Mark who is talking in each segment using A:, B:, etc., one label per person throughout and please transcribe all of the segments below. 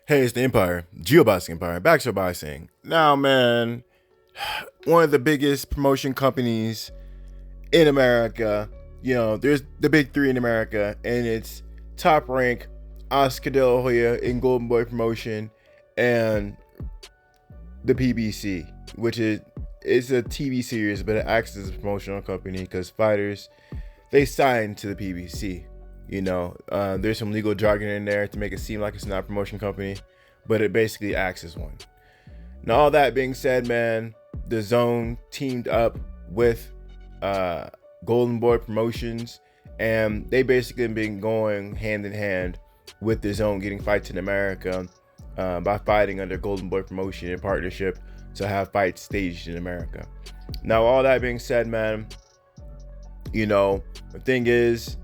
A: Hey, it's the Empire, Geoboxing Empire, Backshot Boxing. Now, man, one of the biggest promotion companies in America. There's the big three in America, and it's top rank Oscar De La Hoya in Golden Boy Promotion, and the PBC, which is it's a TV series, but it acts as a promotional company because fighters they sign to the PBC. There's some legal jargon in there to make it seem like it's not a promotion company, but it basically acts as one. Now, all that being said, man, the Zone teamed up with Golden Boy Promotions, and they basically been going hand in hand with the Zone getting fights in America by fighting under Golden Boy Promotion in partnership to have fights staged in America. Now, all that being said, man, the thing is,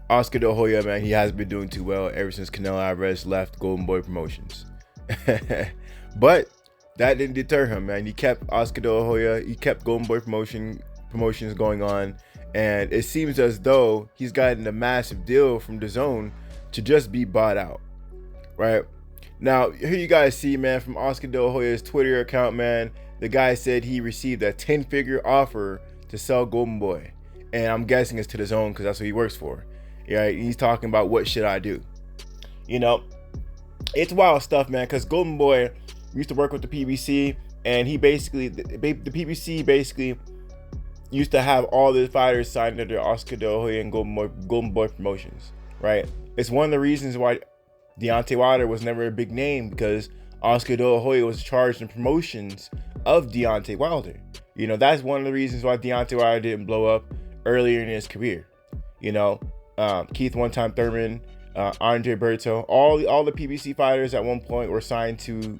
A: Oscar De La Hoya, man, he hasn't been doing too well ever since Canelo Alvarez left Golden Boy Promotions. But that didn't deter him, man. He kept Oscar De La Hoya, he kept Golden Boy promotions going on, and it seems as though he's gotten a massive deal from the Zone to just be bought out, right? Now, here you guys see, man, from Oscar De La Hoya's Twitter account, man, the guy said he received a 10-figure offer to sell Golden Boy, and I'm guessing it's to the Zone because that's what he works for. Yeah, he's talking about what should I do. It's wild stuff, man, because Golden Boy used to work with the PBC, and he basically, the PBC basically used to have all the fighters signed under Oscar De La Hoya and Golden Boy Promotions, right? It's one of the reasons why Deontay Wilder was never a big name, because Oscar De La Hoya was charged in promotions of Deontay Wilder. That's one of the reasons why Deontay Wilder didn't blow up earlier in his career. Keith One-Time Thurman, Andre Berto, all the PBC fighters at one point were signed to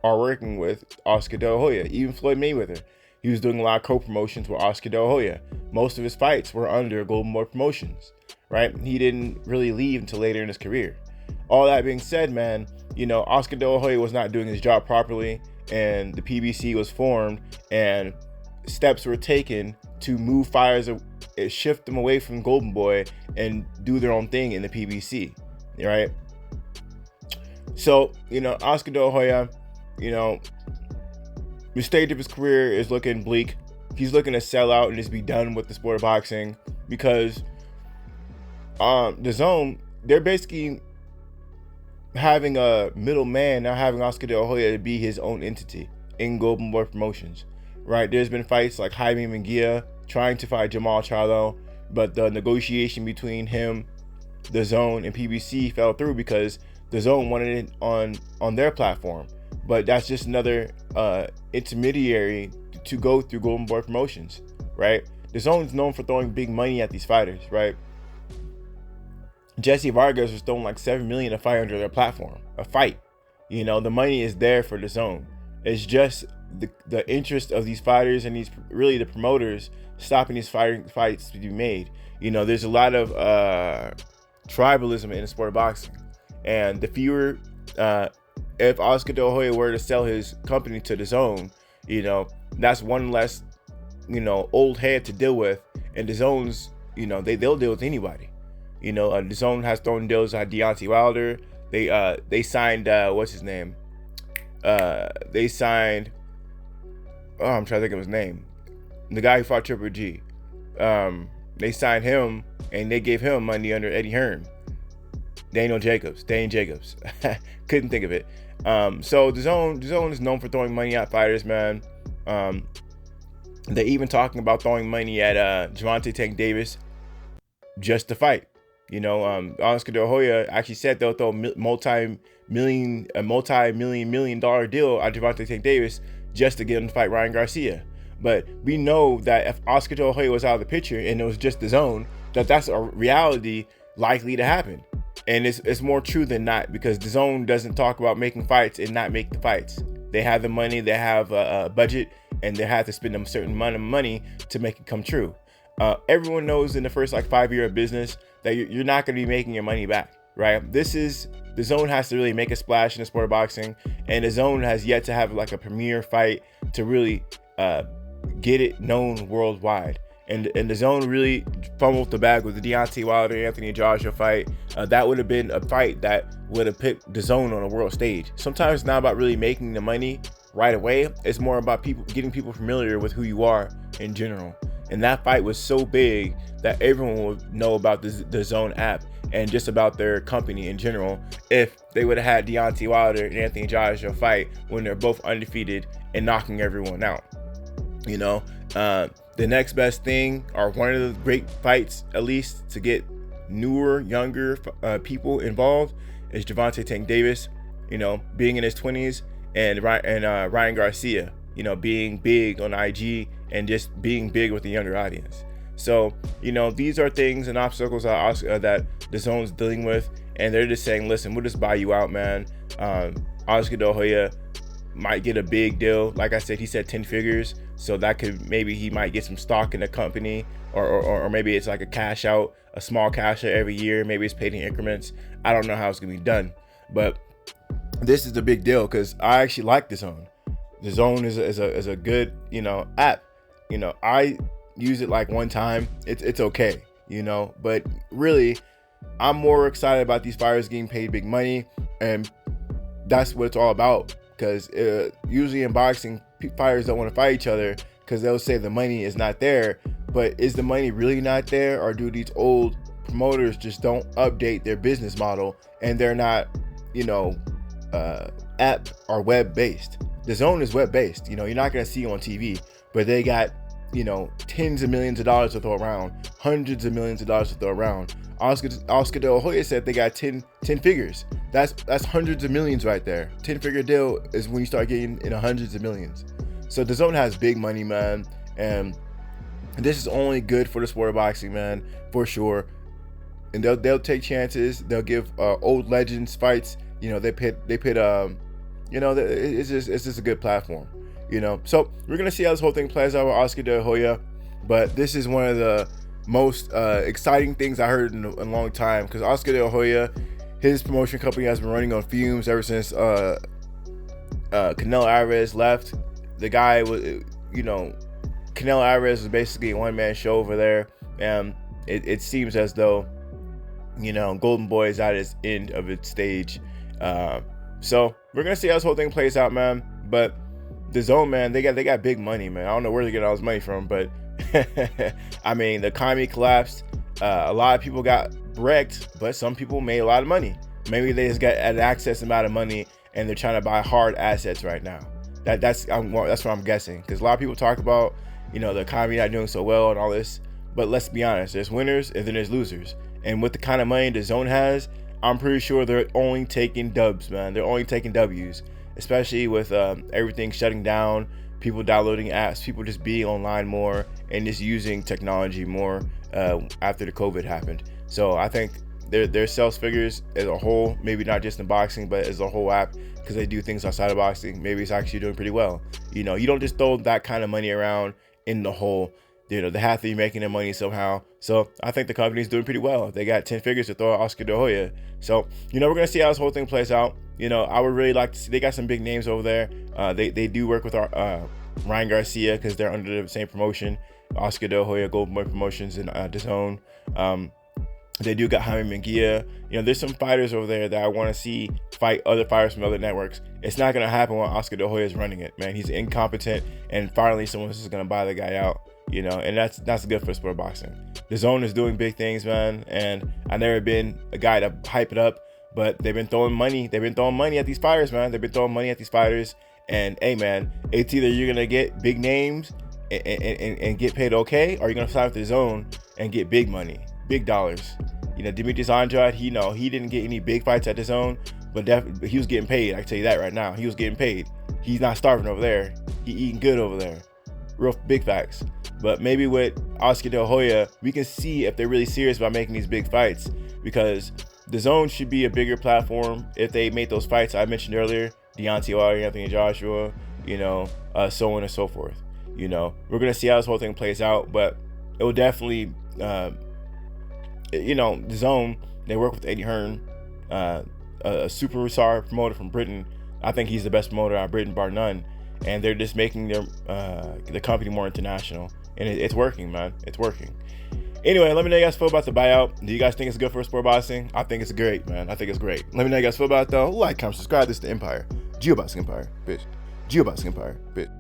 A: are working with Oscar De La Hoya. Even Floyd Mayweather, he was doing a lot of co-promotions with Oscar De La Hoya. Most of his fights were under Golden Boy Promotions, right? He didn't really leave until later in his career. All that being said, man, Oscar De La Hoya was not doing his job properly, and the PBC was formed, and steps were taken to move fighters, shift them away from Golden Boy and do their own thing in the PBC, right? So, Oscar De La Hoya, the stage of his career is looking bleak. He's looking to sell out and just be done with the sport of boxing, because the Zone, they're basically having a middleman, now having Oscar De La Hoya to be his own entity in Golden Boy Promotions, right? There's been fights like Jaime Munguia trying to fight Jamal Charlo, but the negotiation between him, the Zone, and PBC fell through because the Zone wanted it on their platform. But that's just another intermediary to go through Golden Boy Promotions, right? The Zone is known for throwing big money at these fighters, right? Jesse Vargas was throwing like $7 million a fight under their platform, a fight. The money is there for the Zone. It's just the interest of these fighters and the promoters stopping these fights to be made. There's a lot of tribalism in the sport of boxing, and the fewer, if Oscar De La Hoya were to sell his company to the Zone, that's one less, old head to deal with, and the Zone's, they'll deal with anybody. The Zone has thrown deals at Deontay Wilder. They signed what's his name? They signed. Oh, I'm trying to think of his name. The guy who fought Triple G. They signed him, and they gave him money under Eddie Hearn. Dane Jacobs. Couldn't think of it. So the Zone is known for throwing money at fighters, man. They're even talking about throwing money at Gervonta Tank Davis just to fight. Oscar De La Hoya actually said they'll throw a multi-million dollar deal at Gervonta Tank Davis just to get him to fight Ryan Garcia. But we know that if Oscar De La Hoya was out of the picture and it was just the Zone, that's a reality likely to happen. And it's more true than not, because the Zone doesn't talk about making fights and not make the fights. They have the money, they have a budget, and they have to spend a certain amount of money to make it come true. Everyone knows in the first 5 year of business that you're not going to be making your money back, right? The Zone has to really make a splash in the sport of boxing, and the Zone has yet to have a premier fight to really get it known worldwide. And the zone really fumbled the bag with the Deontay Wilder Anthony Joshua fight. That would have been a fight that would have picked the zone on a world stage. Sometimes it's not about really making the money right away. It's more about getting people familiar with who you are in general. And that fight was so big that everyone would know about the Zone app and just about their company in general if they would have had Deontay Wilder and Anthony Joshua fight when they're both undefeated and knocking everyone out. You know, the next best thing, or one of the great fights at least to get newer, younger people involved, is Gervonta Tank Davis, you know, being in his 20s, and Ryan Garcia, you know, being big on IG and just being big with the younger audience. So, you know, these are things and obstacles that the zone's dealing with, and they're just saying, listen, we'll just buy you out, man. Oscar De La Hoya might get a big deal. Like I said, he said 10 figures, so that could, maybe he might get some stock in the company, or maybe it's like a cash out, a small cash out every year. Maybe it's paid in increments. I don't know how it's gonna be done, but this is the big deal because I actually like the Zone. The Zone is a good, you know, app. You know, I use it like one time. It's okay, you know, but really, I'm more excited about these fighters getting paid big money, and that's what it's all about. Because usually in boxing, fighters don't want to fight each other because they'll say the money is not there. But is the money really not there, or do these old promoters just don't update their business model and they're not, you know, app or web based? The Zone is web based. You know, you're not gonna see on TV, but they got, you know, tens of millions of dollars to throw around, hundreds of millions of dollars to throw around. Oscar De La Hoya said they got 10 figures. That's hundreds of millions right there. 10-figure deal is when you start getting in hundreds of millions. So the Zone has big money, man, and this is only good for the sport of boxing, man, for sure. And they'll take chances. They'll give old legends fights. You know, they pit you know, it's just a good platform, you know. So we're gonna see how this whole thing plays out with Oscar De La Hoya, but this is one of the most exciting things I heard in a long time, because Oscar De La Hoya, his promotion company has been running on fumes ever since Canelo Alvarez left. The guy was, you know, Canelo Alvarez was basically a one-man show over there, and it seems as though, you know, Golden Boy is at its end of its stage. So we're gonna see how this whole thing plays out, man. But the Zone, man, they got big money, man. I don't know where they get all this money from, but I mean, the economy collapsed. A lot of people got wrecked, but some people made a lot of money. Maybe they just got an access amount of money and they're trying to buy hard assets right now. That's what I'm guessing, because a lot of people talk about, you know, the economy not doing so well and all this, but let's be honest, there's winners and then there's losers. And with the kind of money the Zone has, I'm pretty sure they're only taking dubs, man. They're only taking W's, especially with everything shutting down, people downloading apps, people just being online more and just using technology more after the COVID happened. So I think their sales figures as a whole, maybe not just in boxing, but as a whole app, because they do things outside of boxing, maybe it's actually doing pretty well. You know, you don't just throw that kind of money around in the whole. You know, they have to be making their money somehow. So I think the company's doing pretty well. They got 10 figures to throw at Oscar De La Hoya. So, you know, we're going to see how this whole thing plays out. You know, I would really like to see, they got some big names over there. They do work with our Ryan Garcia, because they're under the same promotion, Oscar De La Hoya, Golden Boy Promotions, and the Zone. They do got Jaime Munguia. You know, there's some fighters over there that I want to see fight other fighters from other networks. It's not going to happen when Oscar De La Hoya is running it, man. He's incompetent, and finally someone's just going to buy the guy out. You know, and that's good for sport of boxing. The Zone is doing big things, man, and I've never been a guy to hype it up, but they've been throwing money. They've been throwing money at these fighters, man. They've been throwing money at these fighters, and hey, man, it's either you're gonna get big names and get paid okay, or you're gonna sign with the Zone and get big money, big dollars. You know, Demetrius Andrade, he didn't get any big fights at the Zone, but he was getting paid. I can tell you that right now. He was getting paid. He's not starving over there. He eating good over there. Real big facts. But maybe with Oscar De La Hoya, we can see if they're really serious about making these big fights, because the Zone should be a bigger platform if they made those fights I mentioned earlier, Deontay Wilder, Anthony Joshua, you know, so on and so forth. You know, we're going to see how this whole thing plays out, but it will definitely, you know, the Zone, they work with Eddie Hearn, a superstar promoter from Britain. I think he's the best promoter out of Britain, bar none. And they're just making the company more international. and it's working, man. It's working. Anyway, let me know how you guys feel about the buyout. Do you guys think it's good for sport boxing? I think it's great, man. I think it's great. Let me know how you guys feel about it, though. Like, comment, subscribe. This is the Empire. Geoboxing Empire, bitch. Geoboxing Empire, bitch.